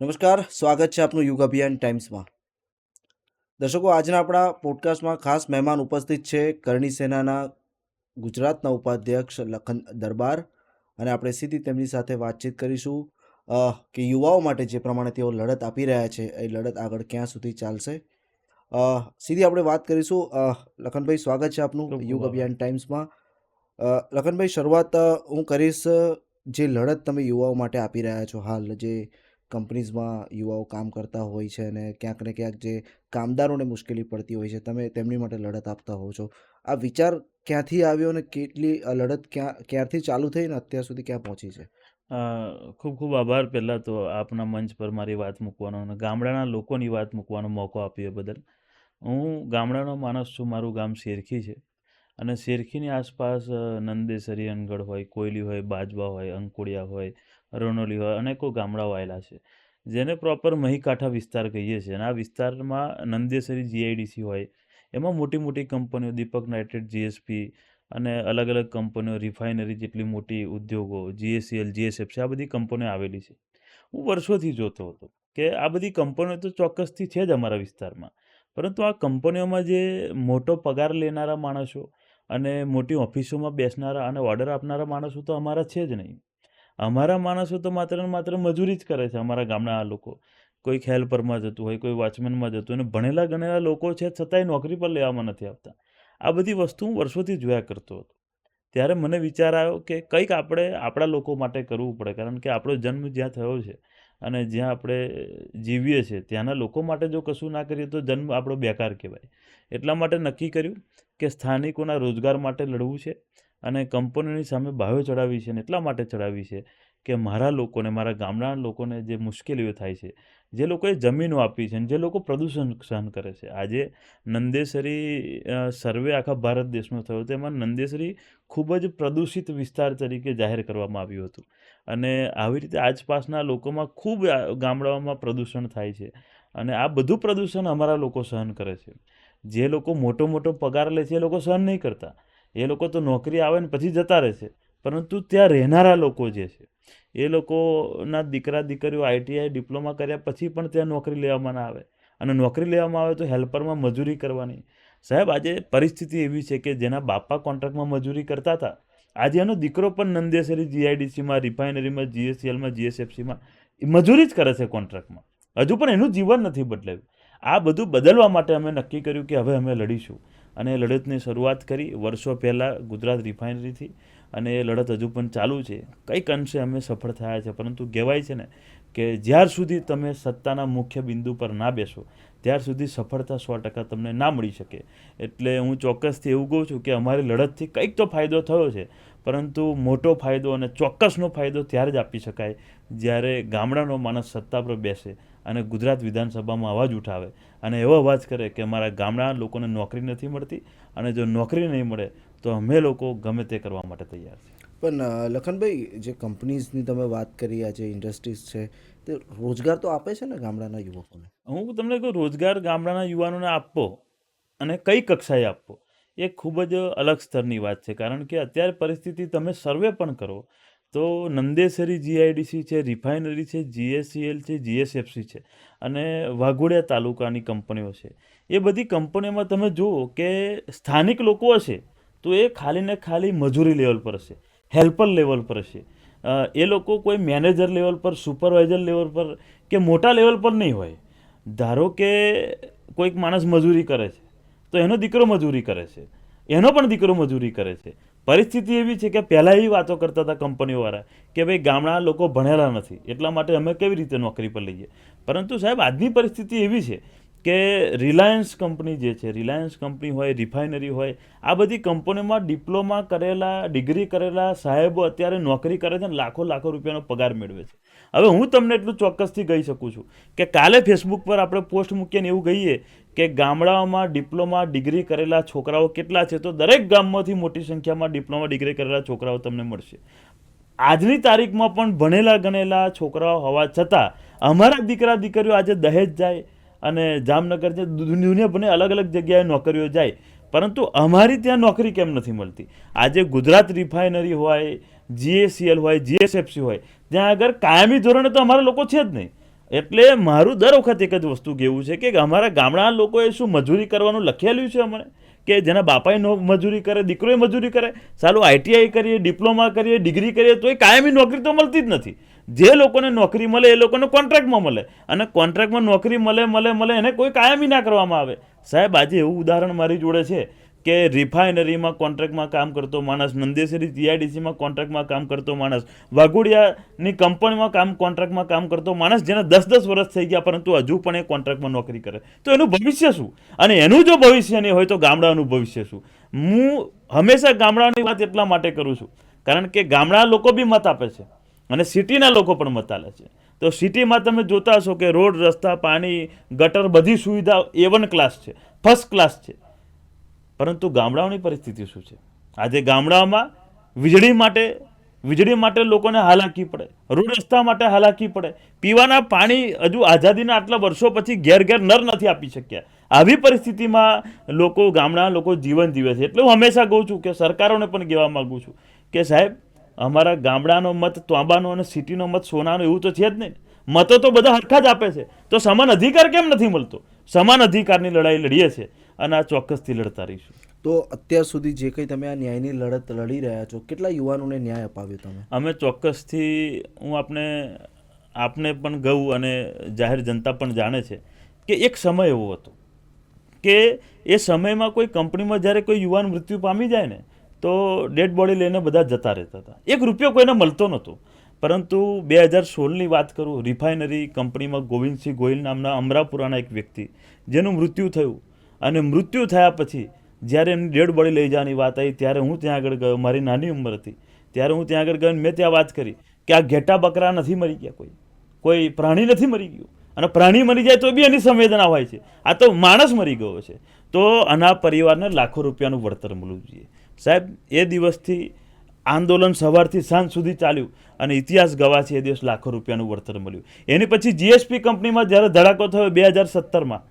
નમસ્કાર, સ્વાગત છે આપનું યુગ અભિયાન ટાઈમ્સમાં. દર્શકો, આજના આપણા પોડકાસ્ટમાં ખાસ મહેમાન ઉપસ્થિત છે કરણી સેનાના ગુજરાતના ઉપાધ્યક્ષ લખન દરબાર, અને આપણે સીધી તેમની સાથે વાતચીત કરીશું કે યુવાઓ માટે જે પ્રમાણે તેઓ લડત આપી રહ્યા છે એ લડત આગળ ક્યાં સુધી ચાલશે. સીધી આપણે વાત કરીશું. લખનભાઈ, સ્વાગત છે આપનું ખૂબ ખૂબ યુગ આભાર. અભિયાન ટાઈમ્સમાં. લખનભાઈ, શરૂઆત હું કરીશ. જે લડત તમે યુવાઓ માટે આપી રહ્યા છો, હાલ જે કંપનીઝમાં યુવાઓ કામ કરતા હોય છે અને ક્યાંક ને ક્યાંક જે કામદારોને મુશ્કેલી પડતી હોય છે, તમે તેમની માટે લડત આપતા હોવ છો. આ વિચાર ક્યાંથી આવ્યો અને કેટલી લડત ક્યારથી ચાલુ થઈ અને અત્યાર સુધી ક્યાં પહોંચી છે? ખૂબ ખૂબ આભાર પહેલાં તો આપના મંચ પર મારી વાત મૂકવાનો અને ગામડાના લોકોની વાત મૂકવાનો મોકો આપ્યો બદલ. હું ગામડાનો માણસ છું. મારું ગામ શેરખી છે અને શેરખીની આસપાસ નંદેસરી, અનગઢ હોય, કોયલી હોય, બાજવા હોય, અંકોડિયા હોય, રનોલી હોય, અનેકો ગામડાઓ આવેલા છે જેને પ્રોપર મહીકાંઠા વિસ્તાર કહીએ છીએ. અને આ વિસ્તારમાં નંદેસરી જીઆઈડીસી હોય, એમાં મોટી મોટી કંપનીઓ દીપક નાઇટ્રેટ, જીએસપી અને અલગ અલગ કંપનીઓ, રિફાઇનરી જેટલી મોટી ઉદ્યોગો, જીએસીએલ, જીએસએફસી, આ બધી કંપનીઓ આવેલી છે. હું વર્ષોથી જોતો હતો કે આ બધી કંપનીઓ તો ચોક્કસથી છે જ અમારા વિસ્તારમાં, પરંતુ આ કંપનીઓમાં જે મોટો પગાર લેનારા માણસો અને મોટી ઓફિસોમાં બેસનારા અને ઓર્ડર આપનારા માણસો તો અમારા છે જ નહીં. અમારા માણસો તો માત્ર ને માત્ર મજૂરી જ કરે છે. અમારા ગામના લોકો, કોઈક હેલ્પરમાં જતું હોય, કોઈ વોચમેનમાં જતું હોય, અને ભણેલા ગણેલા લોકો છે છતાંય નોકરી પર લેવામાં નથી આવતા. આ બધી વસ્તુ હું વર્ષોથી જોયા કરતો હતો. ત્યારે મને વિચાર આવ્યો કે કંઈક આપણે આપણા લોકો માટે કરવું પડે, કારણ કે આપણો જન્મ જ્યાં થયો છે અને જ્યાં આપણે જીવીએ છીએ ત્યાંના લોકો માટે જો કશું ના કરીએ તો જન્મ આપણો બેકાર કહેવાય. એટલા માટે નક્કી કર્યું કે સ્થાનિકોના રોજગાર માટે લડવું છે અને કંપનીઓની સામે બાહ્યો ચડાવી છે. અને એટલા માટે ચડાવી છે કે મારા લોકોને, મારા ગામડાના લોકોને જે મુશ્કેલીઓ થાય છે, જે લોકોએ જમીનો આપી છે અને જે લોકો પ્રદૂષણ સહન કરે છે. આજે નંદેસરી સર્વે આખા ભારત દેશમાં થયો હતો, એમાં નંદેસરી ખૂબ જ પ્રદૂષિત વિસ્તાર તરીકે જાહેર કરવામાં આવ્યું હતું. અને આવી રીતે આસપાસના લોકોમાં ખૂબ ગામડાઓમાં પ્રદૂષણ થાય છે અને આ બધું પ્રદૂષણ અમારા લોકો સહન કરે છે. જે લોકો મોટો મોટો પગાર લે છે એ લોકો સહન નહીં કરતા. એ લોકો તો નોકરી આવે ને પછી જતા રહે છે, પરંતુ ત્યાં રહેનારા લોકો જે છે એ લોકોના દીકરા દીકરીઓ આઈટીઆઈ ડિપ્લોમા કર્યા પછી પણ ત્યાં નોકરી લેવામાં ના આવે, અને નોકરી લેવામાં આવે તો હેલ્પરમાં મજૂરી કરવાની. સાહેબ, આજે પરિસ્થિતિ એવી છે કે જેના બાપા કોન્ટ્રાક્ટમાં મજૂરી કરતા હતા, આજે એનો દીકરો પણ નંદેસરી જીઆઈડીસીમાં, રિફાઇનરીમાં, જીએસસીએલમાં, જીએસએફસીમાં મજૂરી જ કરે છે કોન્ટ્રાક્ટમાં. હજુ પણ એનું જીવન નથી બદલાયું. આ બધું બદલવા માટે અમે નક્કી કર્યું કે હવે અમે લડીશું, અને એ લડતની શરૂઆત કરી વર્ષો પહેલાં ગુજરાત રિફાઇનરીથી, અને એ લડત હજુ પણ ચાલુ છે. કંઈક અંશે અમે સફળ થયા છે, પરંતુ કહેવાય છે ને કે જ્યાર સુધી તમે સત્તાના મુખ્ય બિંદુ પર ના બેસો ત્યાર સુધી સફળતા 100% તમને ના મળી શકે. એટલે હું ચોક્કસથી એવું કહું છું કે અમારી લડતથી કંઈક તો ફાયદો થયો છે, પરંતુ મોટો ફાયદો અને ચોક્કસનો ફાયદો ત્યારે જ આપી શકાય જ્યારે ગામડાનો માણસ સત્તા પર બેસે અને ગુજરાત વિધાનસભામાં અવાજ ઉઠાવે અને એવો અવાજ કરે કે અમારા ગામડાના લોકોને નોકરી નથી મળતી, અને જો નોકરી નહીં મળે તો અમે લોકો ગમે તે કરવા માટે તૈયાર છીએ. પણ લખનભાઈ, જે કંપનીઝની તમે વાત કરી, આ જે ઇન્ડસ્ટ્રીઝ છે, તે રોજગાર તો આપે છે ને ગામડાના યુવકોને? હું તમને કહું, રોજગાર ગામડાના યુવાનોને આપવો અને કઈ કક્ષાએ આપવો એ ખૂબ જ અલગ સ્તરની વાત છે. કારણ કે અત્યારે પરિસ્થિતિ તમે સર્વે પણ કરો તો નંદેસરી જીઆઈડીસી છે, રિફાઇનરી છે, જીએસસીએલ છે, જીએસએફસી છે અને વાઘોડિયા તાલુકાની કંપનીઓ છે. એ બધી કંપનીઓમાં તમે જુઓ કે સ્થાનિક લોકો હશે તો એ ખાલી ને ખાલી મજૂરી લેવલ પર હશે, હેલ્પર લેવલ પર હશે. એ લોકો કોઈ મેનેજર લેવલ પર, સુપરવાઇઝર લેવલ પર કે મોટા લેવલ પર નહીં હોય. ધારો કે કોઈક માણસ મજૂરી કરે છે તો એનો દીકરો મજૂરી કરે છે, એનો પણ દીકરો મજૂરી કરે છે. પરિસ્થિતિ એવી છે કે પહેલાં એવી વાતો કરતા હતા કંપનીઓવાળા કે ભાઈ ગામડાના લોકો ભણેલા નથી એટલા માટે અમે કેવી રીતે નોકરી પર લઈએ. પરંતુ સાહેબ, આજની પરિસ્થિતિ એવી છે કે રિલાયન્સ કંપની જે છે, રિલાયન્સ કંપની હોય, રિફાઇનરી હોય, આ બધી કંપનીઓમાં ડિપ્લોમા કરેલા, ડિગ્રી કરેલા સાહેબો અત્યારે નોકરી કરે છે અને લાખો લાખો રૂપિયાનો પગાર મેળવે છે. હવે હું તમને એટલું ચોક્કસથી કહી શકું છું કે કાલે ફેસબુક પર આપણે પોસ્ટ મૂકીને એવું કહીએ કે ગામડાઓમાં ડિપ્લોમા ડિગ્રી કરેલા છોકરાઓ કેટલા છે, તો દરેક ગામમાંથી મોટી સંખ્યામાં ડિપ્લોમા ડિગ્રી કરેલા છોકરાઓ તમને મળશે. આજની તારીખમાં પણ ભણેલા ગણેલા છોકરાઓ હોવા છતાં અમારા દીકરા દીકરીઓ આજે દહેજ જાય અને જામનગર છે, દુનિયાભરની અલગ અલગ જગ્યાએ નોકરીઓ જાય, પરંતુ અમારી ત્યાં નોકરી કેમ નથી મળતી? આજે ગુજરાત રિફાઇનરી હોય, જીએસીએલ હોય, જીએસએફસી હોય, ત્યાં આગળ કાયમી ધોરણે તો અમારા લોકો છે જ નહીં. એટલે મારું દર વખત એક જ વસ્તુ કહેવું છે કે અમારા ગામડાના લોકોએ શું મજૂરી કરવાનું લખેલું છે અમને, કે જેના બાપાએ મજૂરી કરે, દીકરોએ મજૂરી કરે, સાલું આઈટીઆઈ કરીએ, ડિપ્લોમા કરીએ, ડિગ્રી કરીએ તો એ કાયમી નોકરી તો મળતી જ નથી. જે લોકોને નોકરી મળે એ લોકોને કોન્ટ્રાક્ટમાં મળે, અને કોન્ટ્રાક્ટમાં નોકરી મળે એને કોઈ કાયમી ના કરવામાં આવે. સાહેબ, આજે એવું ઉદાહરણ મારી જોડે છે કે રિફાઇનરીમાં કોન્ટ્રાક્ટમાં કામ કરતો માણસ, નંદેસરી જીઆઈડીસીમાં કોન્ટ્રાક્ટમાં કામ કરતો માણસ, વાઘોડિયાની કંપનીમાં કોન્ટ્રાક્ટમાં કામ કરતો માણસ, જેને 10-10 વર્ષ થઈ ગયા પરંતુ હજુ પણ એ કોન્ટ્રાક્ટમાં નોકરી કરે, તો એનું ભવિષ્ય શું? અને એનું જો ભવિષ્ય નહીં હોય તો ગામડાનું ભવિષ્ય શું? હું હંમેશા ગામડાની વાત એટલા માટે કરું છું કારણ કે ગામડાના લોકો બી મત આપે છે અને સિટીના લોકો પણ મત આપે છે. તો સિટીમાં તમે જોતા હશો કે રોડ, રસ્તા, પાણી, ગટર, બધી સુવિધા A1 ક્લાસ છે, ફર્સ્ટ ક્લાસ છે. પરંતુ ગામડાઓની પરિસ્થિતિ શું છે? આજે ગામડાઓમાં વીજળી માટે લોકોને હાલાકી પડે, રોડ રસ્તા માટે હાલાકી પડે, પીવાના પાણી હજુ આઝાદીના આટલા વર્ષો પછી ઘેર ઘેર નર નથી આપી શક્યા. આવી પરિસ્થિતિમાં ગામડાના લોકો જીવન જીવે છે. એટલે હું હંમેશા કહું છું કે સરકારોને પણ કહેવા માગું છું કે સાહેબ, અમારા ગામડાનો મત તાંબાનો અને સિટીનો મત સોનાનો એવું તો છે જ નહીં. મતો તો બધા હરખા જ આપે છે, તો સમાન અધિકાર કેમ નથી મળતો? સમાન અધિકારની લડાઈ લડીએ છીએ અને આ ચોક્કસથી લડતા રહીશું. તો અત્યાર સુધી જે કંઈ તમે આ ન્યાયની લડત લડી રહ્યા છો, કેટલા યુવાનોને ન્યાય અપાવ્યો તમે? અમે ચોક્કસથી, હું આપને પણ કહું અને જાહેર જનતા પણ જાણે છે કે એક સમય એવો હતો કે એ સમયમાં કોઈ કંપનીમાં જ્યારે કોઈ યુવાન મૃત્યુ પામી જાય ને તો ડેડ બોડી લઈને બધા જતા રહેતા હતા. 1 રૂપિયો કોઈને મળતો નહોતો. પરંતુ 2016ની વાત કરું, રિફાઇનરી કંપનીમાં ગોવિંદસિંહ ગોહિલ નામના અમરાપુરાના એક વ્યક્તિ જેનું મૃત્યુ થયું, અને મૃત્યુ થયા પછી જ્યારે એમની ડેડ બોડી લઈ જવાની વાત આવી ત્યારે હું ત્યાં આગળ ગયો. મારી નાની ઉંમર હતી ત્યારે હું ત્યાં આગળ ગયો. મેં ત્યાં વાત કરી કે આ ઘેટા બકરા નથી મરી ગયા, કોઈ પ્રાણી નથી મરી ગયું, અને પ્રાણી મરી જાય તો બી એની સંવેદના હોય છે. આ તો માણસ મરી ગયો છે, તો આના પરિવારને લાખો રૂપિયાનું વળતર મળવું જોઈએ. સાહેબ, એ દિવસથી આંદોલન સવારથી સાંજ સુધી ચાલ્યું અને ઇતિહાસ ગવા છે એ દિવસ લાખો રૂપિયાનું વળતર મળ્યું. એની પછી જીએસપી કંપનીમાં જ્યારે ધડાકો થયો 2017માં,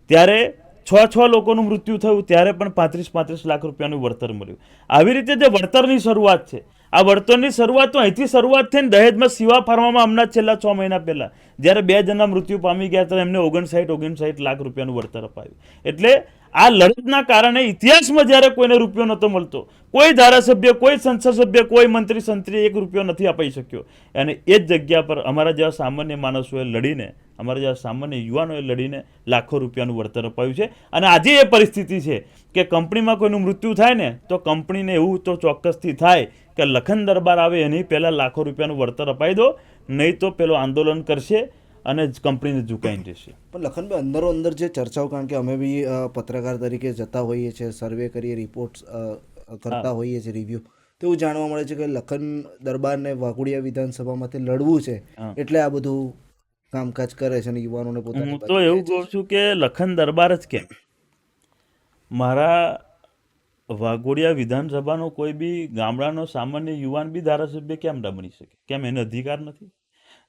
ત્યારે 6 લોકોનું મૃત્યુ થયું, ત્યારે પણ 35 લાખ રૂપિયાનું વળતર મળ્યું. આવી રીતે જે વળતરની શરૂઆત છે, આ વળતરની શરૂઆત તો અહીંથી શરૂઆત થઈને દહેજમાં શિવા ફાર્મામાં હમણાં છેલ્લા 6 મહિના પહેલા જ્યારે 2 જણના મૃત્યુ પામી ગયા ત્યારે એમને 59 લાખ રૂપિયાનું વળતર અપાયું. એટલે આ લડતના કારણે ઇતિહાસમાં જ્યારે કોઈને રૂપિયો નહોતો મળતો, કોઈ ધારાસભ્ય, કોઈ સંસદ સભ્ય, કોઈ મંત્રી સંત્રી 1 રૂપિયો નથી અપાઈ શક્યો. અને એ જ જગ્યા પર અમારા જેવા સામાન્ય માણસોએ લડીને, અમારા જેવા સામાન્ય યુવાનોએ લડીને લાખો રૂપિયાનું વળતર અપાયું છે. અને આજે એ પરિસ્થિતિ છે કે કંપનીમાં કોઈનું મૃત્યુ થાય ને તો કંપનીને એવું તો ચોક્કસથી થાય કે લખન દરબાર આવે એની પહેલાં લાખો રૂપિયાનું વળતર અપાઈ દો, નહીં તો પેલો આંદોલન કરશે અને કંપનીને ઝુકાઈને રહેશે. પણ લખનભાઈ, અંદરો અંદર જે ચર્ચાઓ, કારણ કે અમે બી પત્રકાર તરીકે જતા હોઈએ છીએ, સર્વે કરીએ, રિપોર્ટ્સ કરતા હોઈએ છીએ, રિવ્યૂ, તો એવું જાણવા મળે છે કે લખન દરબારને વાઘોડિયા વિધાનસભામાંથી લડવું છે એટલે આ બધું કામકાજ કરે છે અને યુવાનોને પોતાની. હું તો એવું કહું છું કે લખન દરબાર જ કેમ, મારા વાઘોડિયા વિધાનસભાનો કોઈ બી ગામડાનો સામાન્ય યુવાન બી ધારાસભ્ય કેમ ન બની શકે? કેમ એને અધિકાર નથી?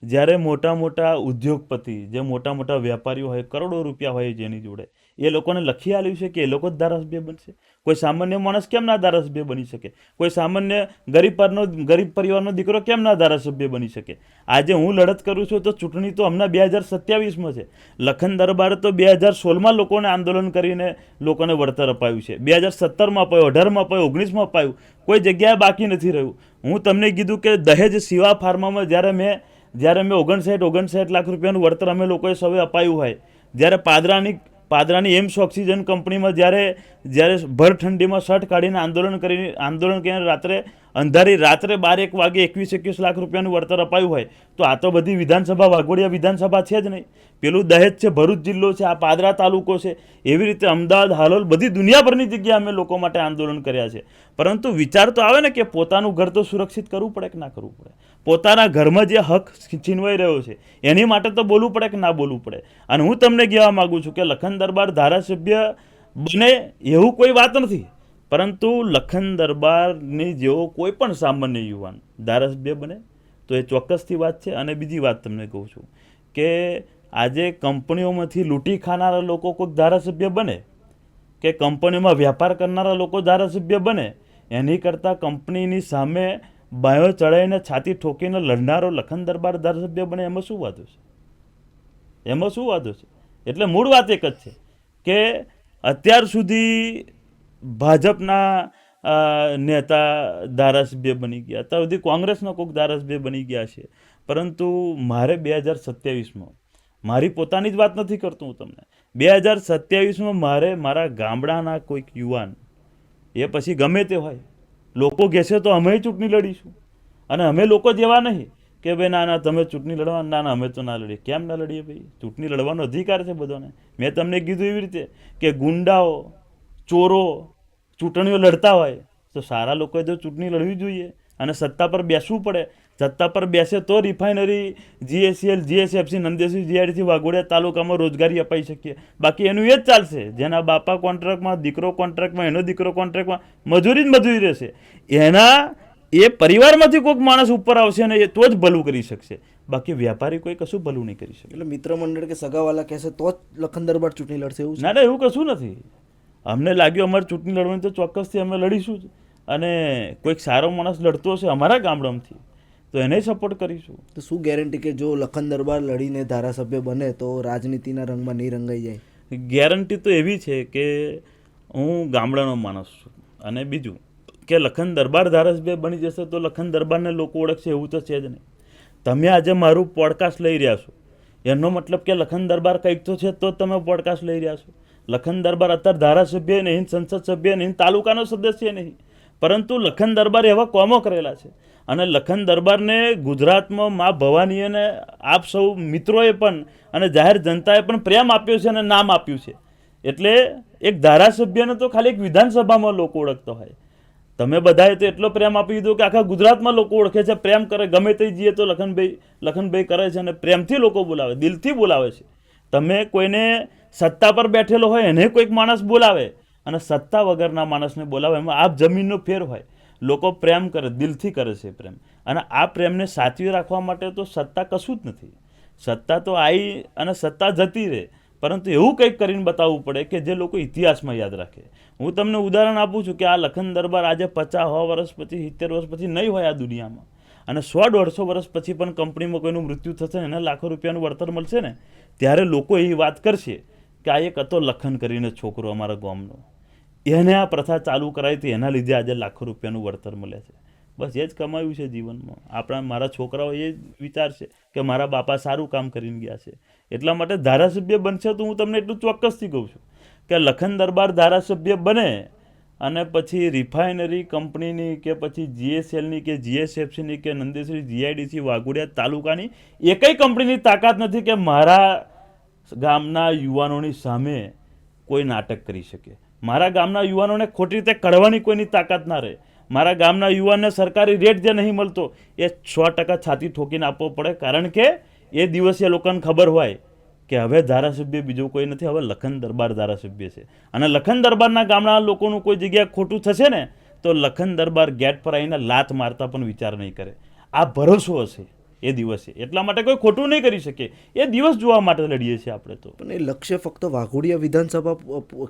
જ્યારે મોટા મોટા ઉદ્યોગપતિ, જે મોટા મોટા વેપારીઓ હોય, કરોડો રૂપિયા હોય જેની જોડે, એ લોકોને લખી આલ્યું છે કે એ લોકો જ ધારાસભ્ય બનશે? કોઈ સામાન્ય માણસ કેમ ના ધારાસભ્ય બની શકે? કોઈ સામાન્ય ગરીબ પરિવારનો દીકરો કેમ ના ધારાસભ્ય બની શકે? આજે હું લડત કરું છું તો ચૂંટણી તો હમણાં 2027માં છે. લખન દરબારે તો 2016માં લોકોને આંદોલન કરીને લોકોને વળતર અપાયું છે, 2017માં અપાયું, 18માં અપાયું, 19માં અપાયું, કોઈ જગ્યાએ બાકી નથી રહ્યું. હું તમને કીધું કે દહેજ શિવા ફાર્મામાં જ્યારે મેં 59 લાખ રૂપિયાનું વળતર અમે લોકોએ સૌએ અપાયું હોય, જ્યારે પાદરાની એમ્સ ઓક્સિજન કંપનીમાં જ્યારે ભર ઠંડીમાં શર્ટ કાઢીને આંદોલન કરીને રાત્રે 12-1 વાગે 21 લાખ રૂપિયાનું વળતર અપાયું હોય, તો આ તો બધી વિધાનસભા વાઘોડિયા વિધાનસભા છે જ નહીં. પેલું દહેજ છે, ભરૂચ જિલ્લો છે, આ પાદરા તાલુકો છે, એવી રીતે અમદાવાદ, હાલોલ, બધી દુનિયાભરની જગ્યાએ અમે લોકો માટે આંદોલન કર્યા છે. પરંતુ વિચાર તો આવે ને કે પોતાનું ઘર તો સુરક્ષિત કરવું પડે કે ના કરવું પડે? પોતાના ઘરમાં જે હક છીનવાઈ રહ્યો છે એની માટે તો બોલવું પડે કે ના બોલવું પડે? અને હું તમને કહેવા માગું છું કે લખન દરબાર ધારાસભ્ય બને એવું કોઈ વાત નથી, પરંતુ લખન દરબારની જેવો કોઈ પણ સામાન્ય યુવાન ધારાસભ્ય બને તો એ ચોક્કસથી વાત છે. અને બીજી વાત તમને કહું છું કે આજે કંપનીઓમાંથી લૂંટી ખાનારા લોકો કોઈક ધારાસભ્ય બને, કે કંપનીઓમાં વ્યાપાર કરનારા લોકો ધારાસભ્ય બને, એની કરતાં કંપનીની સામે બાયો ચડાવીને છાતી ઠોકીને લડનારો લખન દરબાર ધારાસભ્ય બને, એમાં શું વાત છે? એમાં શું વાંધો છે? એટલે મૂળ વાત એક જ છે કે અત્યાર સુધી ભાજપના નેતા ધારાસભ્ય બની ગયા, અત્યાર સુધી કોંગ્રેસનો કોઈક ધારાસભ્ય બની ગયા છે, પરંતુ મારે 2027માં મારી પોતાની જ વાત નથી કરતો હું તમને, 2027માં મારે મારા ગામડાના કોઈક યુવાન, એ પછી ગમે તે હોય, લોકો કહેશે તો અમે ચૂંટણી લડીશું, અને અમે લોકો જેવા નહીં કે ભાઈ ના ના તમે ચૂંટણી લડવા, ના ના અમે તો ના લડીએ. કેમ ના લડીએ ભાઈ? ચૂંટણી લડવાનો અધિકાર છે બધાને. મેં તમને કીધું એવી રીતે કે ગુંડાઓ, ચોરો ચૂંટણીઓ લડતા હોય તો સારા લોકોએ તો ચૂંટણી લડવી જોઈએ અને સત્તા પર બેસવું પડે. સત્તા પર બેસે તો refinery, GSL, GSFC, Nandesari GIDC Waghodia તાલુકામાં રોજગારી અપાઈ શકીએ. બાકી એનું એ જ ચાલશે, જેના બાપા કોન્ટ્રાક્ટમાં, દીકરો કોન્ટ્રાક્ટમાં, એનો દીકરો કોન્ટ્રાક્ટમાં, મજૂરી જ મજૂરી રહેશે. એના એ પરિવારમાંથી કોઈક માણસ ઉપર આવશે અને એ તો જ ભલું કરી શકશે, બાકી વ્યાપારી કોઈ કશું ભલું નહીં કરી શકે. એટલે મિત્ર મંડળ કે સગાવાલા કહેશે તો જ લખન દરબાર ચૂંટણી લડશે એવું છે? ના ના, એવું કશું નથી. અમને લાગ્યું અમારે ચૂંટણી લડવાની તો ચોક્કસથી અમે લડીશું જ, અને કોઈક સારો માણસ લડતો હશે અમારા ગામડામાંથી તો એને સપોર્ટ કરીશું. તો શું ગેરંટી કે જો લખન દરબાર લડીને ધારાસભ્ય બને તો રાજનીતિના રંગમાં નહીં રંગાઈ જાય? ગેરંટી તો એવી છે કે હું ગામડાનો માણસ છું, અને બીજું કે લખન દરબાર ધારાસભ્ય બની જશે તો લખન દરબારને લોકો ઓળખશે એવું તો છે જ નહીં. તમે આજે મારું પોડકાસ્ટ લઈ રહ્યા છો એનો મતલબ કે લખન દરબાર કંઈક તો છે તો જ તમે પોડકાસ્ટ લઈ રહ્યા છો. લખન દરબાર અત્યારે ધારાસભ્ય નહીં, સંસદ સભ્ય નહીં, તાલુકાનો સદસ્ય નહીં, પરંતુ લખન દરબાર એવા કોમો કરેલા છે. અને લખન દરબારને ગુજરાતમાં મા ભવાની અને આપ સૌ મિત્રોએ પણ અને જાહેર જનતાએ પણ પ્રેમ આપ્યો છે અને નામ આપ્યું છે. એટલે એક ધારાસભ્યને તો ખાલી એક વિધાનસભામાં લોકો ઓળખતો હોય, તમે બધાએ તો એટલો પ્રેમ આપી દીધો કે આખા ગુજરાતમાં લોકો ઓળખે છે, પ્રેમ કરે, ગમે તે જઈએ તો લખનભાઈ કરે છે અને પ્રેમથી લોકો બોલાવે, દિલથી બોલાવે છે. તમે કોઈને સત્તા પર બેઠેલો હોય એને કોઈક માણસ બોલાવે અને સત્તા વગરના માણસને બોલાવે, એમાં આપ જમીનનો ફેર હોય. લોકો પ્રેમ કરે, દિલથી કરે છે પ્રેમ, અને આ પ્રેમને સાચવી રાખવા માટે તો સત્તા કશું જ નથી. સત્તા તો આવી અને સત્તા જતી રહે, પરંતુ એવું કંઈક કરીને બતાવવું પડે કે જે લોકો ઇતિહાસમાં યાદ રાખે. હું તમને ઉદાહરણ આપું છું કે આ લખન દરબાર આજે 50-100 વર્ષ પછી, 70 વર્ષ પછી નહીં હોય આ દુનિયામાં, અને 100-150 વર્ષ પછી પણ કંપનીમાં કોઈનું મૃત્યુ થશે ને એને લાખો રૂપિયાનું વળતર મળશે ને, ત્યારે લોકો એ વાત કરશે કે આ એક હતો લખન કરીને છોકરો અમારા ગામનો, એને આ પ્રથા ચાલુ કરાવી હતી, એના લીધે આજે લાખો રૂપિયાનું વળતર મળે છે. બસ એ જ કમાયું છે જીવનમાં. મારા છોકરાઓ એ જ વિચારશે કે મારા બાપા સારું કામ કરીને ગયા છે. એટલા માટે ધારાસભ્ય બનશે તો હું તમને એટલું ચોક્કસથી કહું છું કે લખન દરબાર ધારાસભ્ય બને અને પછી રિફાઇનરી કંપનીની કે પછી GSLની કે GSFCની કે નંદેસરી GIDC વાઘોડિયા તાલુકાની એકય કંપનીની તાકાત નથી કે મારા ગામના યુવાનોની સામે કોઈ નાટક કરી શકે. મારા ગામના યુવાનોને ખોટી રીતે કઢવાની કોઈની તાકાત ના રહે. મારા ગામના યુવાનને સરકારી રેટ જે નહીં મળતો એ 100% છાતી ઠોકીને આપવો પડે, કારણ કે એ દિવસે લોકોને ખબર હોય કે હવે ધારાસભ્ય બીજો કોઈ નથી, હવે લખન દરબાર ધારાસભ્ય છે. અને લખન દરબારના ગામના લોકોનું કોઈ જગ્યાએ ખોટું થશે ને તો લખન દરબાર ગેટ પર આવીને લાત મારતા પણ વિચાર નહીં કરે. આ ભરોસો હશે એ દિવસે, એટલા માટે કોઈ ખોટું નહીં કરી શકે. એ દિવસ જોવા માટે લડીએ છીએ આપણે તો. પણ એ લક્ષ્ય ફક્ત વાઘોડિયા વિધાનસભા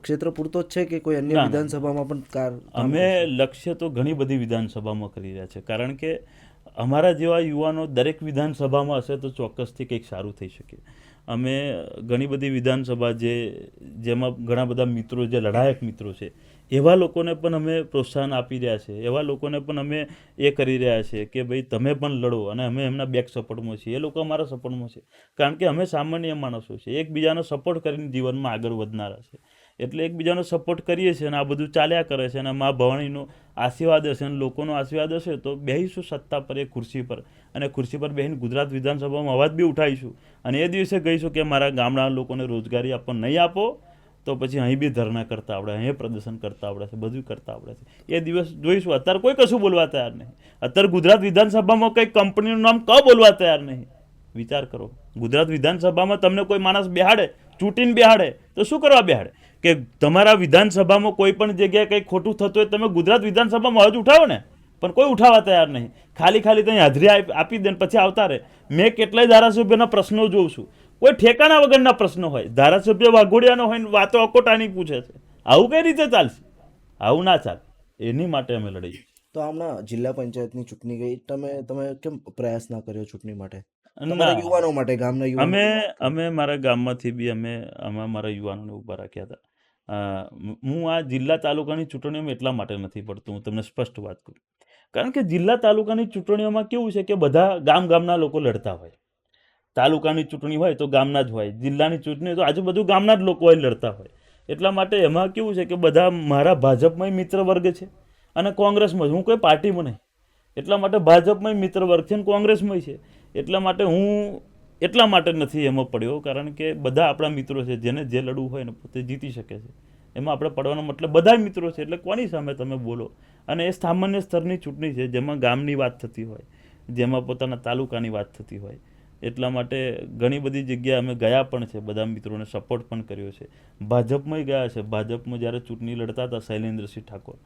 ક્ષેત્ર પૂરતો જ છે કે કોઈ અન્ય વિધાનસભામાં પણ અમે લક્ષ્ય તો ઘણી બધી વિધાનસભામાં કરી રહ્યા છે, કારણ કે અમારા જેવા યુવાનો દરેક વિધાનસભામાં હશે તો ચોક્કસથી કંઈક સારું થઈ શકે. અમે ઘણી બધી વિધાનસભા જેમાં ઘણા બધા મિત્રો, જે લડાયક મિત્રો છે, એવા લોકોને પણ અમે પ્રોત્સાહન આપી રહ્યા છે. એવા લોકોને પણ અમે એ કરી રહ્યા છે કે ભાઈ તમે પણ લડો, અને અમે એમના બેક સપોર્ટમાં છીએ, એ લોકો અમારા સપોર્ટમાં છે, કારણ કે અમે સામાન્ય માણસો છે, એકબીજાનો સપોર્ટ કરીને જીવનમાં આગળ વધનારા છે. એટલે એકબીજાનો સપોર્ટ કરીએ છીએ અને આ બધું ચાલ્યા કરે છે. અને મા ભવાનીનો આશીર્વાદ હશે અને લોકોનો આશીર્વાદ હશે તો બેસીશું સત્તા પર, એ ખુરશી પર, અને ખુરશી પર બેસીને ગુજરાત વિધાનસભામાં અવાજ બી ઉઠાવીશું અને એ દિવસે કહીશું કે મારા ગામડા લોકોને રોજગારી આપો, નહીં આપો તો પછી અહીં બી ધરણા કરતા આવડે, અહીં પ્રદર્શન કરતા આવડે છે, બધું કરતા આવડે છે. એ દિવસ જોઈશું. અત્યારે કોઈ કશું બોલવા તૈયાર નહીં. અત્યારે ગુજરાત વિધાનસભામાં કંઈ કંપનીનું નામ બોલવા તૈયાર નહીં. વિચાર કરો, ગુજરાત વિધાનસભામાં તમને કોઈ માણસ બેહાડે, ચૂંટીને બેહાડે તો શું કરવા બેહાડે? કે તમારા વિધાનસભામાં કોઈ પણ જગ્યાએ કંઈ ખોટું થતું હોય તમે ગુજરાત વિધાનસભામાં અવાજ ઉઠાવો ને, પણ કોઈ ઉઠાવવા તૈયાર નહીં. ખાલી ત્યાં હાજરી આપી દે પછી આવતા રહે. મેં કેટલાય ધારાસભ્યના પ્રશ્નો જોઉં છું, કોઈ ઠેકાણા વગરના પ્રશ્નો હોય, ધારાસભ્ય વાઘોડિયાનો હોય ને વાતો અકોટાની પૂછે છે. આવું કઈ રીતે ચાલશે? આવું ના ચાલે. એની માટે અમે લડીએ. તો હમણાં જિલ્લા પંચાયતની ચૂંટણી ગઈ, તમે કેમ પ્રયાસ ના કર્યો ચૂંટણી માટે? તમારા ના, યુવાનો માટે, ગામના યુવાનો અમે માટે? અમે મારા ગામમાંથી બી અમે મારા યુવાનોને ઊભા રાખ્યા હતા. હું આ જિલ્લા તાલુકાની ચૂંટણીઓમાં એટલા માટે નથી પડતો, હું તમને સ્પષ્ટ વાત કરું. કારણ કે જિલ્લા તાલુકાની ચૂંટણીઓમાં કેવું છે કે બધા ગામના લોકો લડતા હોય. તાલુકાની ચૂંટણી હોય તો ગામના જ હોય, જિલ્લાની ચૂંટણી હોય તો આજુબાજુ ગામના જ લોકો હોય લડતા હોય. એટલા માટે એમાં કેવું છે કે બધા મારા ભાજપમાં મિત્ર વર્ગ છે અને કોંગ્રેસમાં, હું કોઈ પાર્ટીમાં નહીં. એટલા માટે ભાજપમાં મિત્ર વર્ગ છે અને કોંગ્રેસમાં છે. એટલા માટે હું એટલા માટે નથી એમાં પડ્યો, કારણ કે બધા આપણા મિત્રો છે, જેને જે લડવું હોય ને પોતે જીતી શકે છે. એમાં આપણે પડવાનો મતલબ બધા મિત્રો છે, એટલે કોની સામે તમે બોલો. અને એ સામાન્ય સ્તરની ચૂંટણી છે, જેમાં ગામની વાત થતી હોય, જેમાં પોતાના તાલુકાની વાત થતી હોય. એટલા માટે ઘણી બધી જગ્યાએ અમે ગયા પણ છે, બધા મિત્રોને સપોર્ટ પણ કર્યો છે. ભાજપમાં ગયા છે. ભાજપમાં જ્યારે ચૂંટણી લડતા હતા શૈલેન્દ્રસિંહ ઠાકોર,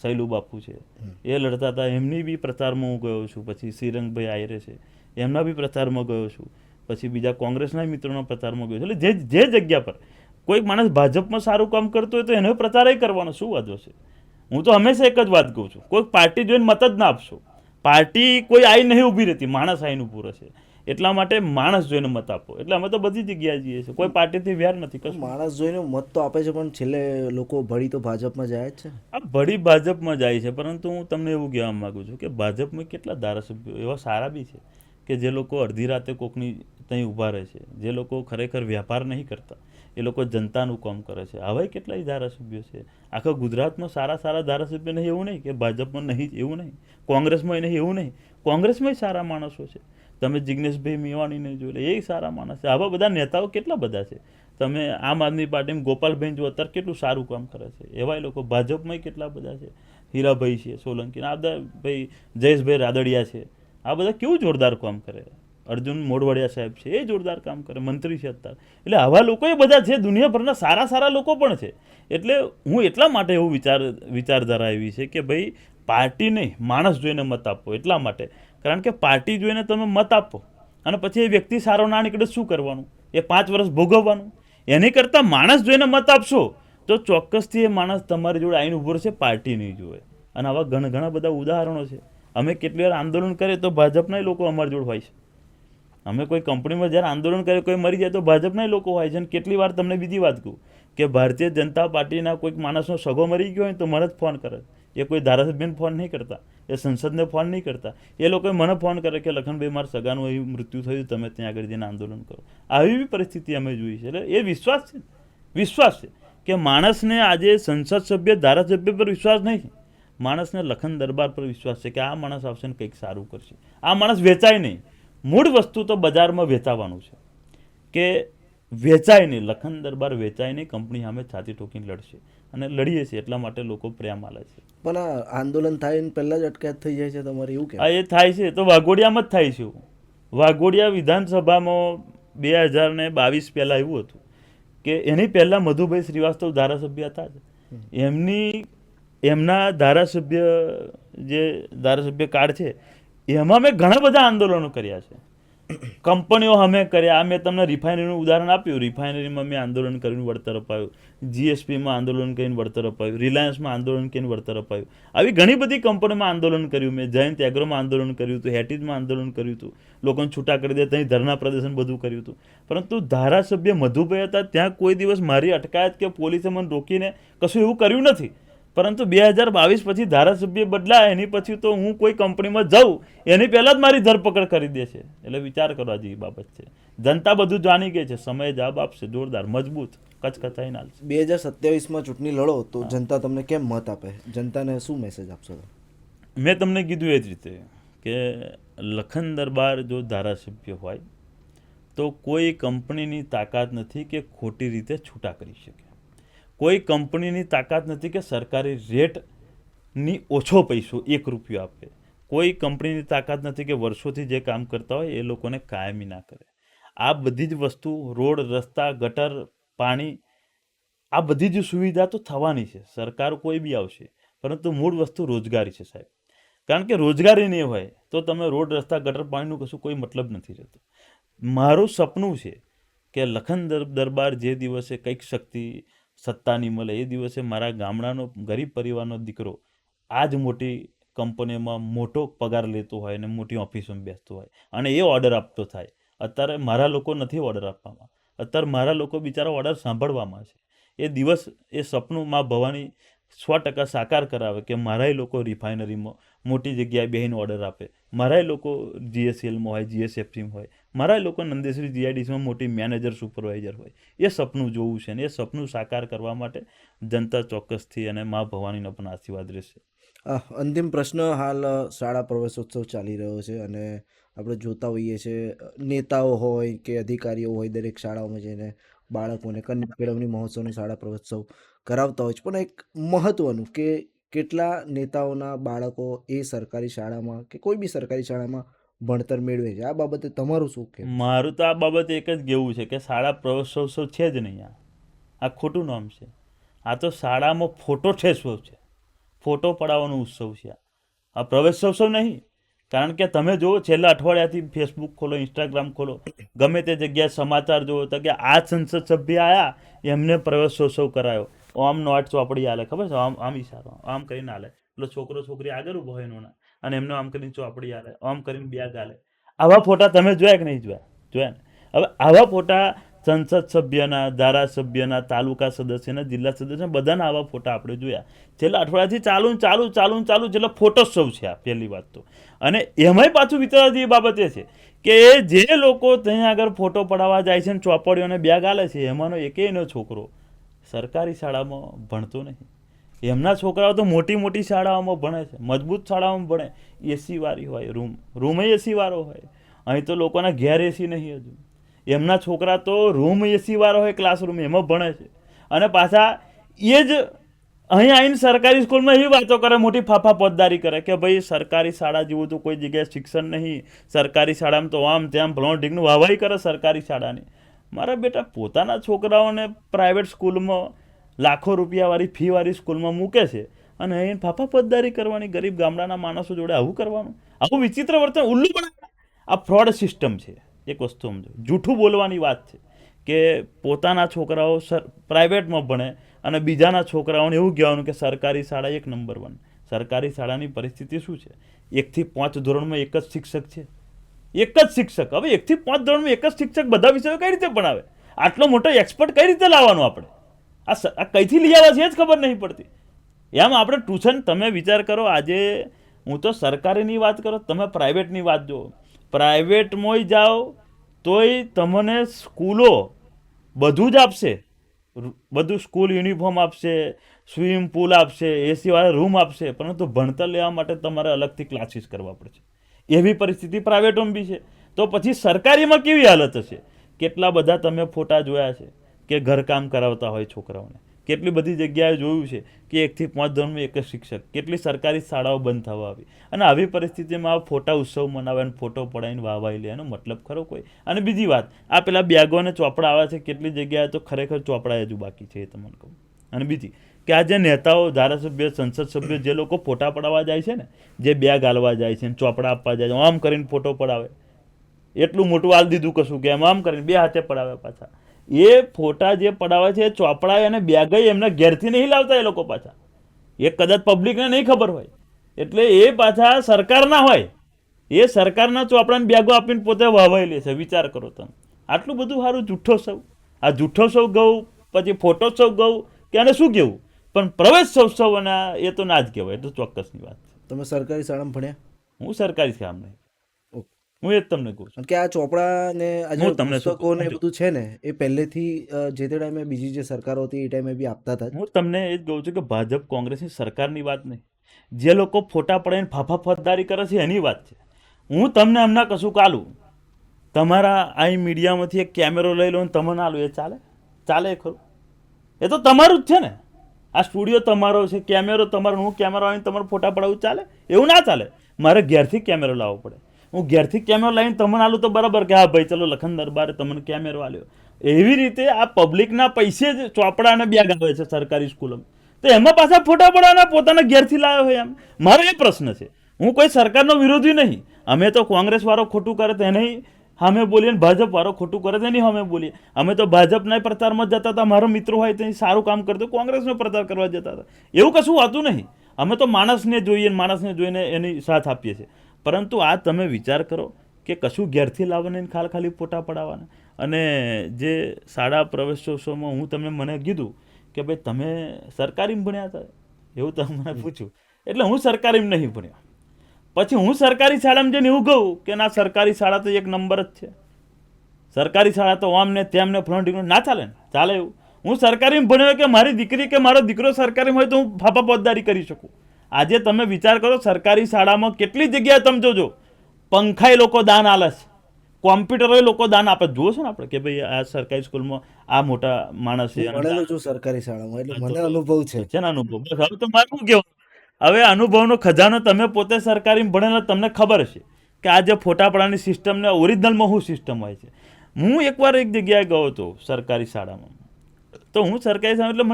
શૈલુ બાપુ છે, એ લડતા હતા, એમની બી પ્રચારમાં હું ગયો છું. પછી શ્રીરંગભાઈ આયરે છે, એમના બી પ્રચારમાં ગયો છું. પછી બીજા કોંગ્રેસના મિત્રોના પ્રચારમાં ગયો છું. એટલે જે જગ્યા પર કોઈ માણસ ભાજપમાં સારું કામ કરતો હોય તો એનો પ્રચાર કરવાનો શું વાંધો છે. હું તો હંમેશા એક જ વાત કહું છું, કોઈ પાર્ટી જોઈને મત જ ના આપશો. પાર્ટી કોઈ આઈ નહીં ઊભી રહેતી, માણસ આઈને ઊભું રહેશે. એટલા માટે માણસ જોઈને મત આપો. એટલે અમે તો બધી જગ્યાએ જઈએ છીએ, કોઈ પાર્ટીથી વેર નથી કશું. માણસ જોઈને મત તો આપે છે, પણ છેલ્લે લોકો ભળી તો ભાજપમાં જાય જ છે. આ ભળી ભાજપમાં જાય છે, પરંતુ હું તમને એવું કહેવા માગું છું કે ભાજપમાં કેટલા ધારાસભ્યો એવા સારા બી છે કે જે લોકો અડધી રાતે કોકની ત્યાં ઊભા રહે છે, જે લોકો ખરેખર વ્યાપાર નહીં કરતા, એ લોકો જનતાનું કામ કરે છે. આવા કેટલાય ધારાસભ્યો છે. આખા ગુજરાતમાં સારા ધારાસભ્ય નહીં એવું નહીં કે ભાજપમાં નહીં એવું નહીં, કોંગ્રેસમાં નહીં એવું નહીં, કોંગ્રેસમાં સારા માણસો છે. તમે જિગ્નેશભાઈ મેવાણીને જોઈ લે, એ સારા માણસ છે. આવા બધા નેતાઓ કેટલા બધા છે. તમે આમ આદમી પાર્ટીમાં ગોપાલભાઈ જો અત્યારે કેટલું સારું કામ કરે છે, એવા લોકો ભાજપમાં કેટલા બધા છે. હીરાભાઈ છે સોલંકી, આ બધા ભાઈ જયેશભાઈ રાદડિયા છે, આ બધા કેવું જોરદાર કામ કરે. અર્જુન મોઢવાડિયા સાહેબ છે, એ જોરદાર કામ કરે, મંત્રી છે અત્યારે. એટલે આવા લોકો એ બધા છે, દુનિયાભરના સારા લોકો પણ છે. એટલે હું એટલા માટે એવું વિચારધારા એવી છે કે ભાઈ પાર્ટી નહીં, માણસ જોઈને મત આપો. એટલા માટે, કારણ કે પાર્ટી જોઈને તમે મત આપો અને પછી એ વ્યક્તિ સારો ના નીકળે શું કરવાનું? એ 5 વર્ષ ભોગવવાનું. એની કરતાં માણસ જોઈને મત આપશો તો ચોક્કસથી એ માણસ તમારી જોડે આવીને ઊભો રહેશે, પાર્ટી નહીં જોવે. અને આવા ઘણા બધા ઉદાહરણો છે. અમે કેટલી વાર આંદોલન કરીએ તો ભાજપના લોકો અમારી જોડે હોય છે. અમે કોઈ કંપનીમાં જ્યારે આંદોલન કરીએ, કોઈ મરી જાય તો ભાજપના લોકો હોય છે. અને કેટલી વાર તમને બીજી વાત કહું કે ભારતીય જનતા પાર્ટીના કોઈક માણસનો સગો મરી ગયો હોય તો મને જ ફોન કરે. એ કોઈ ધારાસભ્યને ફોન નહીં કરતા, એ સંસદને ફોન નહીં કરતા. એ લોકોએ મને ફોન કરે કે લખનભાઈ મારા સગાનું એવું મૃત્યુ થયું, તમે ત્યાં આગળ જઈને આંદોલન કરો. આવી બી પરિસ્થિતિ અમે જોઈ છે. એટલે એ વિશ્વાસ છે કે માણસને આજે સંસદ સભ્ય, ધારાસભ્ય પર વિશ્વાસ નહીં, માણસને લખન દરબાર પર વિશ્વાસ છે કે આ માણસ આવશે ને કંઈક સારું કરશે. આ માણસ વેચાય નહીં. મૂળ વસ્તુ તો બજારમાં વેચાવાનું છે કે વેચાય નહીં. લખન દરબાર વેચાય નહીં, કંપની સામે છાતી ઠોકીને લડશે અને લડીએ છીએ. એટલા માટે લોકો પ્રેમ આલે છે. પણ આ આંદોલન થાય ને પહેલા જ અટકાયત થઈ જાય છે તમારે, એવું કે? એ થાય છે તો વાઘોડિયામાં જ થાય છે. વાઘોડિયા વિધાનસભામાં 2022 પહેલાં એવું હતું કે એની પહેલાં મધુભાઈ શ્રીવાસ્તવ ધારાસભ્ય હતા જ. એમના ધારાસભ્ય કાર્ડ છે, એમાં મેં ઘણા બધા આંદોલનો કર્યા છે. કંપનીઓ અમે કર્યા. મેં તમને રિફાઇનરીનું ઉદાહરણ આપ્યું. રિફાઇનરીમાં મેં આંદોલન કરીને વળતર અપાયું, જીએસપીમાં આંદોલન કરીને વળતર અપાયું, રિલાયન્સમાં આંદોલન કરીને વળતર અપાયું. આવી ઘણી બધી કંપનીમાં આંદોલન કર્યું મેં. જયંત એગ્રોમાં આંદોલન કર્યું હતું, હેટીઝમાં આંદોલન કર્યું હતું, લોકોને છૂટા કરી દે ત્યાં ધરના પ્રદર્શન બધું કર્યું હતું. પરંતુ ધારાસભ્ય મધુભાઈ હતા ત્યાં કોઈ દિવસ મારી અટકાયત કે પોલીસે મને રોકીને કશું એવું કર્યું નથી. પરંતુ 2022 પછી ધારાસભ્ય બદલાય, એની પછી તો હું કોઈ કંપનીમાં જાઉં એની પહેલાં જ મારી ધરપકડ કરી દે છે. એટલે વિચાર કરવા જેવી બાબત છે. જનતા બધું જાણી ગઈ છે, સમય જવાબ આપશે, જોરદાર મજબૂત કચકચાઈ ના. 2027માં ચૂંટણી લડો તો જનતા તમને કેમ મત આપે? જનતાને શું મેસેજ આપશો? મેં તમને કીધું એ જ રીતે કે લખન દરબાર જો ધારાસભ્ય હોય તો કોઈ કંપનીની તાકાત નથી કે ખોટી રીતે છૂટા કરી શકે. કોઈ કંપનીની તાકાત નથી કે સરકારી રેટની ઓછો પૈસો 1 રૂપિયો આપે. કોઈ કંપનીની તાકાત નથી કે વર્ષોથી જે કામ કરતા હોય એ લોકોને કાયમી ના કરે. આ બધી જ વસ્તુ, રોડ, રસ્તા, ગટર, પાણી, આ બધી જ સુવિધા તો થવાની છે. સરકાર કોઈ બી આવશે, પરંતુ મૂળ વસ્તુ રોજગારી છે સાહેબ. કારણ કે રોજગારી નહીં હોય તો તમે રોડ, રસ્તા, ગટર, પાણીનું કશું કોઈ મતલબ નથી રહેતો. મારું સપનું છે કે લખન દરબાર જે દિવસે કંઈક શક્તિ, સત્તા નહીં મળે એ દિવસે મારા ગામડાનો ગરીબ પરિવારનો દીકરો આ જ મોટી કંપનીમાં મોટો પગાર લેતો હોય અને મોટી ઓફિસમાં બેસતો હોય અને એ ઓર્ડર આપતો થાય અત્યારે મારા લોકો નથી ઓર્ડર આપવામાં, અત્યારે મારા લોકો બિચારા ઓર્ડર સાંભળવામાં છે. એ દિવસ એ સપનું માં ભવાની 100% સાકાર કરાવે કે મારાય લોકો રિફાઇનરીમાં મોટી જગ્યાએ બેહીને ઓર્ડર આપે, મારાય લોકો GSLમાં હોય, GSFCમાં હોય, મારાય લોકો નંદેશ્વરી GIDCમાં મોટી મેનેજર સુપરવાઇઝર હોય. એ સપનું જોવું છે ને એ સપનું સાકાર કરવા માટે જનતા ચોક્કસથી અને મા ભવાનીનો પણ આશીર્વાદ રહેશે. અંતિમ પ્રશ્ન. હાલ શાળા પ્રવેશોત્સવ ચાલી રહ્યો છે અને આપણે જોતા હોઈએ છીએ નેતાઓ હોય કે અધિકારીઓ હોય દરેક શાળાઓમાં જઈને બાળકોને કન્યા કેળવણી મહોત્સવની શાળા પ્રવેશોત્સવ કરાવતા હોય છે, પણ એક મહત્વનું કે કેટલા નેતાઓના બાળકો એ સરકારી શાળામાં કે કોઈ બી સરકારી શાળામાં ભણતર મેળવે છે. આ બાબતે તમારું શું કહેવું? મારું તો આ બાબતે એક જ કહેવું છે કે શાળા પ્રવેશોત્સવ છે જ નહીં. આ ખોટું નામ છે. આ તો શાળામાં ફોટોઠેસવ છે, ફોટો પડાવવાનો ઉત્સવ છે. આ પ્રવેશોત્સવ નહીં. કારણ કે તમે જુઓ છેલ્લા અઠવાડિયાથી ફેસબુક ખોલો, ઇન્સ્ટાગ્રામ ખોલો, ગમે તે જગ્યાએ સમાચાર જુઓ તો કે આ સંસદ સભ્ય આવ્યા એમને પ્રવેશોત્સવ કરાયો, આમ નોટ ચોપડી હાલે, ખબર છે, આમ ઈશારો આમ કરીને હાલે, એટલે છોકરો છોકરી આગળ ઊભો હોય એનો અને એમને આમ કરીને ચોપડી હાલે, આમ કરીને બેગ હાલે. આવા ફોટા તમે જોયા કે નહીં જોયા? જોયા ને? હવે આવા ફોટા સંસદ સભ્યના, ધારાસભ્યના, તાલુકા સદસ્યના, જિલ્લા સદસ્યના બધાના આવા ફોટા આપણે જોયા. છેલ્લા અઠવાડિયાથી ચાલુ છેલ્લા ફોટોત્સવ છે આ પહેલી વાત તો. અને એમાંય પાછું વિચારવા જેવી બાબત એ છે કે જે લોકો ત્યાં આગળ ફોટો પડાવવા જાય છે ને ચોપડીઓને બેગ હાલે છે, એમાંનો એકેયનો છોકરો સરકારી શાળામાં ભણતો નહીં. એમના છોકરાઓ તો મોટી મોટી શાળાઓમાં ભણે છે, મજબૂત શાળાઓમાં ભણે, એસી વાળી હોય, રૂમ એસી વાળો હોય. અહીં તો લોકોના ઘેર એસી નહીં હજુ. એમના છોકરા તો રૂમ એસી વાળો હોય, ક્લાસરૂમ એમાં ભણે છે. અને પાછા એ જ અહીં આવીને સરકારી સ્કૂલમાં એવી વાતો કરે, મોટી ફાફા પોતદારી કરે કે ભાઈ સરકારી શાળા જેવું તો કોઈ જગ્યાએ શિક્ષણ નહીં, સરકારી શાળામાં તો આમ તેમ ભણો ઢીકનું વાવાઈ કરે સરકારી શાળાની. મારા બેટા પોતાના છોકરાઓને પ્રાઇવેટ સ્કૂલમાં લાખો રૂપિયાવાળી ફીવાળી સ્કૂલમાં મૂકે છે અને અહીં ફાફા પોતદારી કરવાની, ગરીબ ગામડાના માણસો જોડે આવું કરવાનું, આવું વિચિત્ર વર્તન, ઉલ્લુ પણ. આ ફ્રોડ સિસ્ટમ છે. એક વસ્તુ સમજો, જૂઠું બોલવાની વાત છે કે પોતાના છોકરાઓ પ્રાઇવેટમાં ભણે અને બીજાના છોકરાઓને એવું કહેવાનું કે સરકારી શાળા 1 નંબર 1. સરકારી શાળાની પરિસ્થિતિ શું છે? 1 થી 5 ધોરણમાં એક જ શિક્ષક છે, એક જ શિક્ષક. હવે 1 થી 5 ધોરણમાં એક જ શિક્ષક બધા વિષયો કઈ રીતે ભણાવે? આટલો મોટો એક્સપર્ટ કઈ રીતે લાવવાનો આપણે? આ કઈથી લઈ આવ્યા છે એ જ ખબર નહીં પડતી. એમ આપણે ટ્યુશન, તમે વિચાર કરો, આજે હું તો સરકારીની વાત કરો, તમે પ્રાઇવેટની વાત જુઓ. પ્રાઇવેટમાં જાઓ તોય તમને સ્કૂલો બધું જ આપશે, બધું સ્કૂલ યુનિફોર્મ આપશે, સ્વિમિંગ પુલ આપશે, એસીવાળા રૂમ આપશે, પરંતુ ભણતર લેવા માટે તમારે અલગથી ક્લાસીસ કરવા પડશે. એવી પરિસ્થિતિ પ્રાઇવેટોમાં બી છે. તો પછી સરકારીમાં કેવી હાલત હશે? કેટલા બધા તમે ફોટા જોયા છે કે ઘરકામ કરાવતા હોય છોકરાઓને. કેટલી બધી જગ્યાએ જોયું છે કે 1 થી 5 ધોરણમાં એક જ શિક્ષક. કેટલી સરકારી શાળાઓ બંધ થવા આવી. અને આવી પરિસ્થિતિમાં ફોટા ઉત્સવ મનાવે અને ફોટો પડાવીને વાવાઈ લે, એનો મતલબ ખરો કોઈ? અને બીજી વાત, આ પેલા બેગો અને ચોપડા આવે છે, કેટલી જગ્યાએ તો ખરેખર ચોપડા હજુ બાકી છે, એ તમને કહું. અને બીજી કે આ જે નેતાઓ, ધારાસભ્ય, સંસદ સભ્યો જે લોકો ફોટા પડાવવા જાય છે ને, જે બેગ હાલવા જાય છે, ચોપડા આપવા જાય છે, આમ કરીને ફોટો પડાવે, એટલું મોટું હાલ દીધું કશું કે આમ કરીને 2 હાથે પડાવે પાછા. એ ફોટા જે પડાવે છે, ચોપડા અને બેગ એમના ઘેરથી નહીં લાવતા એ લોકો પાછા. એ કદાચ પબ્લિકને નહીં ખબર હોય, એટલે એ પાછા સરકારના હોય. એ સરકારના ચોપડાને બેગો આપીને પોતે વાવાઈ લે છે. વિચાર કરો તમે, આટલું બધું સારું જૂઠોત્સવ. આ જૂઠોત્સવ ગયું, પછી ફોટોત્સવ ગયું કે આને શું કહેવું? પણ પ્રવેશોત્સવ અને એ તો ના જ કહેવાય, એ તો ચોક્કસની વાત છે. તમે સરકારી શાળામાં ભણ્યા? હું સરકારી શાળામાં નહીં. હું એ જ તમને કહું છું કે આ ચોપડા ને આજે હું તમને શું પુસ્તકો ને બધું છે ને, એ પહેલેથી જે તે ટાઈમે બીજી જે સરકારો હતી એ ટાઈમે બી આપતા હતા. હું તમને એ જ કહું છું કે ભાજપ કોંગ્રેસની સરકારની વાત નહીં, જે લોકો ફોટા પડાવીને ફાફા ફોજદારી કરે છે એની વાત છે. હું તમને હમણાં કશું કાલું, તમારા અહીં મીડિયામાંથી એક કેમેરો લઈ લો ને તમને આલું, એ ચાલે? ચાલે ખરું? એ તો તમારું જ છે ને. આ સ્ટુડિયો તમારો છે, કેમેરો તમારો, હું કેમેરો આવીને તમારે ફોટા પડાવું ચાલે? એવું ના ચાલે. મારે ઘેરથી કેમેરો લાવવો પડે. હું ઘેરથી કેમેરો લાવીને તમને આલું તો બરાબર કે હા ભાઈ ચલો લખન દરબારે તમને કેમેરો આલ્યો. એવી રીતે આ પબ્લિકના પૈસે જ ચોપડા અને બેગ આવે છે સરકારી સ્કૂલોમાં. તો એમાં પાછા ફોટા પડાવવાના પોતાના ઘેરથી લાવ્યો હોય એમ. મારો એ પ્રશ્ન છે. હું કોઈ સરકારનો વિરોધી નહીં. અમે તો કોંગ્રેસવાળો ખોટું કરે તેને સામે બોલીએ ને ભાજપવાળો ખોટું કરે તેની સામે બોલીએ. અમે તો ભાજપના પ્રચારમાં જતા હતા, મારો મિત્રો હોય તે સારું કામ કરતો કોંગ્રેસનો પ્રચાર કરવા જતા હતા. એવું કશું હોતું નહીં. અમે તો માણસને જોઈએ, માણસને જોઈને એની સાથ આપીએ છીએ. પરંતુ આ તમે વિચાર કરો કે કશું ઘેરથી લાવવાને ખાલી ફોટા પડાવવાના. અને જે શાળા પ્રવેશોત્સવમાં હું તમને મને કીધું કે ભાઈ તમે સરકારીમાં ભણ્યા હતા, એવું તમે મને પૂછ્યું. એટલે હું સરકારીમાં નહીં ભણ્યો. પછી હું સરકારી શાળામાં જઈને એવું કહું કે ના સરકારી શાળા તો એક નંબર જ છે, સરકારી શાળા તો આમ ને તેમ ને ફ્રન્ટ ના ચાલે ને, ચાલે એવું. હું સરકારીમાં ભણ્યો કે મારી દીકરી કે મારો દીકરો સરકારીમાં હોય તો હું ફાફા પોતદારી કરી શકું. આજે તમે વિચાર કરો, સરકારી શાળામાં કેટલી જગ્યાએ તમે જોજો પંખાએ લોકો દાન આલે છે, કોમ્પ્યુટરોએ લોકો દાન આપે. જુઓ છો ને આપણે કે ભાઈ આ સરકારી સ્કૂલમાં આ મોટા માણસ છે, ભણેલો છું સરકારી શાળામાં, એટલે મને અનુભવ છે. છે ને અનુભવ. બસ હવે તો મારે શું કહેવું, હવે અનુભવનો ખજાનો તમે પોતે સરકારીમાં ભણેલા તમને ખબર છે કે આ જે ફોટા પડાની સિસ્ટમ ને ઓરિજિનલમાં શું સિસ્ટમ હોય છે. હું એકવાર એક જગ્યાએ ગયો હતો સરકારી શાળામાં, તો હું સરકારી શાળા એટલે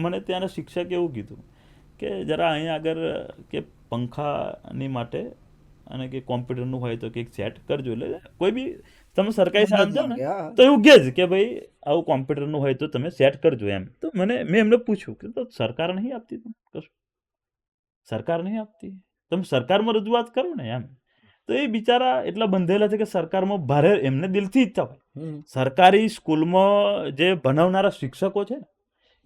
મને ત્યાંના શિક્ષકે એવું કીધું કે જરા અહીંયા આગળ કે પંખાની માટે અને કે કોમ્પ્યુટરનું હોય તો કંઈક સેટ કરજો. એટલે કોઈ બી તમે સરકારી શાળામાં જાઓ ને તો એવું કહે જ કે ભાઈ આવું કોમ્પ્યુટરનું હોય તો તમે સેટ કરજો એમ. તો મેં એમને પૂછ્યું કે તો સરકાર નહીં આપતી, તમે કશું સરકાર નહીં આપતી, તમે સરકારમાં રજૂઆત કરો ને એમ. તો એ બિચારા એટલા બંધેલા છે કે સરકારમાં ભારે એમને દિલથી ઈચ્છા હોય. સરકારી સ્કૂલમાં જે ભણાવનારા શિક્ષકો છે ને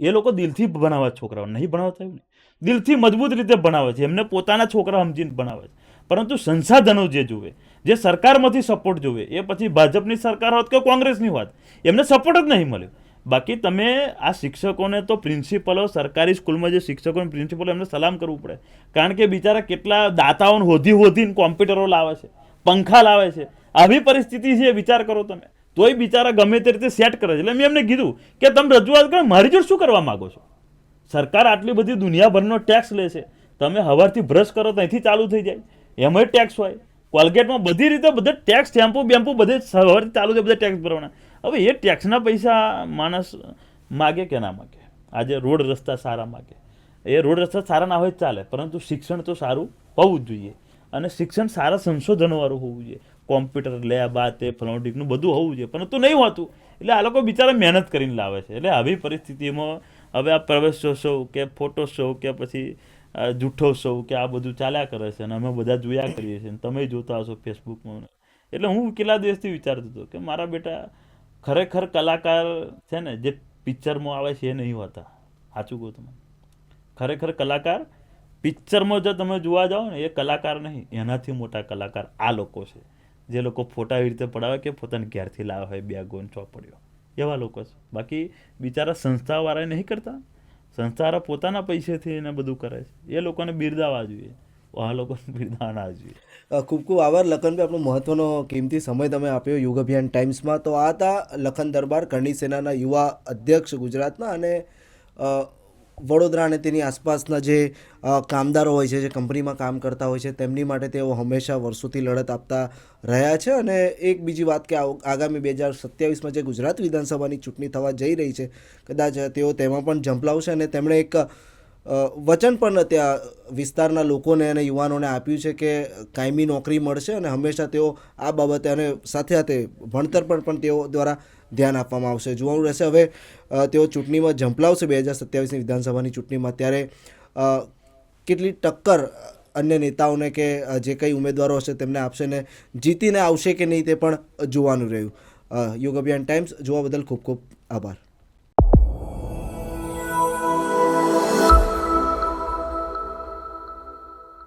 એ લોકો દિલથી ભણાવે છોકરાઓ, નહીં ભણાવતા એવું નહીં, દિલથી મજબૂત રીતે ભણાવે છે, એમને પોતાના છોકરા સમજીને ભણાવે છે. પરંતુ સંસાધનો જે જોવે, જે સરકારમાંથી સપોર્ટ જોવે, એ પછી ભાજપની સરકાર હોત કે કોંગ્રેસની હોત, એમને સપોર્ટ જ નહીં મળ્યો. બાકી તમે આ શિક્ષકોને તો પ્રિન્સિપલો, સરકારી સ્કૂલમાં જે શિક્ષકો પ્રિન્સિપલો એમને સલામ કરવું પડે. કારણ કે બિચારા કેટલા દાતાઓને હોધીને કોમ્પ્યુટરો લાવે છે, પંખા લાવે છે. આવી પરિસ્થિતિ છે, વિચાર કરો તમે. તોય બિચારા ગમે તે રીતે સેટ કરે છે. એટલે મેં એમને કીધું કે તમે રજૂઆત કરો, મારી જોડે શું કરવા માગો છો? સરકાર આટલી બધી દુનિયાભરનો ટેક્સ લે છે, તમે સવારથી બ્રશ કરો તો અહીંથી ચાલુ થઈ જાય, એમાંય ટેક્સ હોય. કોલગેટમાં બધી રીતે બધા ટેક્સ, શેમ્પુ બેમ્પુ બધે સવારથી ચાલુ છે, બધા ટેક્સ ભરવાના. હવે એ ટેક્સના પૈસા માણસ માગે કે ના માગે? આજે રોડ રસ્તા સારા માગે, એ રોડ રસ્તા સારા ના હોય ચાલે, પરંતુ શિક્ષણ તો સારું હોવું જ જોઈએ. અને શિક્ષણ સારા સંશોધનોવાળું હોવું જોઈએ. કોમ્પ્યુટર લેબ આ તે ફ્લોન્ટિકનું બધું હોવું જોઈએ, પરંતુ નહીં હોતું. એટલે આ લોકો બિચારા મહેનત કરીને લાવે છે. એટલે આવી પરિસ્થિતિમાં હવે આ પ્રવેશોત્સવ કે ફોટોત્સવ કે પછી જૂઠોત્સવ કે આ બધું ચાલ્યા કરે છે, અને અમે બધા જોયા કરીએ છીએ, તમે જોતા હશો ફેસબુકમાં. એટલે હું કેટલા દિવસથી વિચારતો હતો કે મારા બેટા ખરેખર કલાકાર છે ને, જે પિક્ચરમાં આવે છે એ નહીં હોતા. સાચું કહું તમે, ખરેખર કલાકાર પિક્ચરમાં જો તમે જોવા જાઓ ને, એ કલાકાર નહીં, એનાથી મોટા કલાકાર આ લોકો છે, જે લોકો ફોટા એવી રીતે પડાવે કે પોતાને ઘેરથી લાવે હોય બેગો ને ચોપડીઓ, એવા લોકો છે. બાકી બિચારા સંસ્થાવાળા નહીં કરતા, સંસ્થાવાળા પોતાના પૈસેથી એને બધું કરે છે. એ લોકોને બિરદાવવા જોઈએ, આ લોકોને બિરદાવવા ના જોઈએ. ખૂબ ખૂબ આભાર લખનભાઈ, આપણો મહત્વનો કિંમતી સમય તમે આપ્યો યુગ અભિયાન ટાઈમ્સમાં. તો આ હતા લખન દરબાર, કરણી સેનાના યુવા અધ્યક્ષ ગુજરાતના, અને વડોદરા અને તેની આસપાસના જે કામદારો હોય છે, જે કંપનીમાં કામ કરતા હોય છે, તેમની માટે તેઓ હંમેશા વર્ષોથી લડત આપતા રહ્યા છે. અને એક બીજી વાત કે આગામી 2027માં જે ગુજરાત વિધાનસભાની ચૂંટણી થવા જઈ રહી છે, કદાચ તેઓ તેમાં પણ ઝંપલાવશે. અને તેમણે એક વચન પણ ત્યાં વિસ્તારના લોકોને અને યુવાનોને આપ્યું છે કે કાયમી નોકરી મળશે, અને હંમેશા તેઓ આ બાબતે અને સાથે સાથે ભણતર પર પણ તેઓ દ્વારા ધ્યાન આપવામાં આવશે. જોવાનું રહેશે હવે તેઓ ચૂંટણીમાં ઝંપલાવશે 2027ની વિધાનસભાની ચૂંટણીમાં, ત્યારે કેટલી ટક્કર અન્ય નેતાઓને કે જે કંઈ ઉમેદવારો હશે તેમને આપશે, ને જીતીને આવશે કે નહીં તે પણ જોવાનું રહ્યું. યુગ અભિયાન ટાઈમ્સ જોવા બદલ ખૂબ ખૂબ આભાર.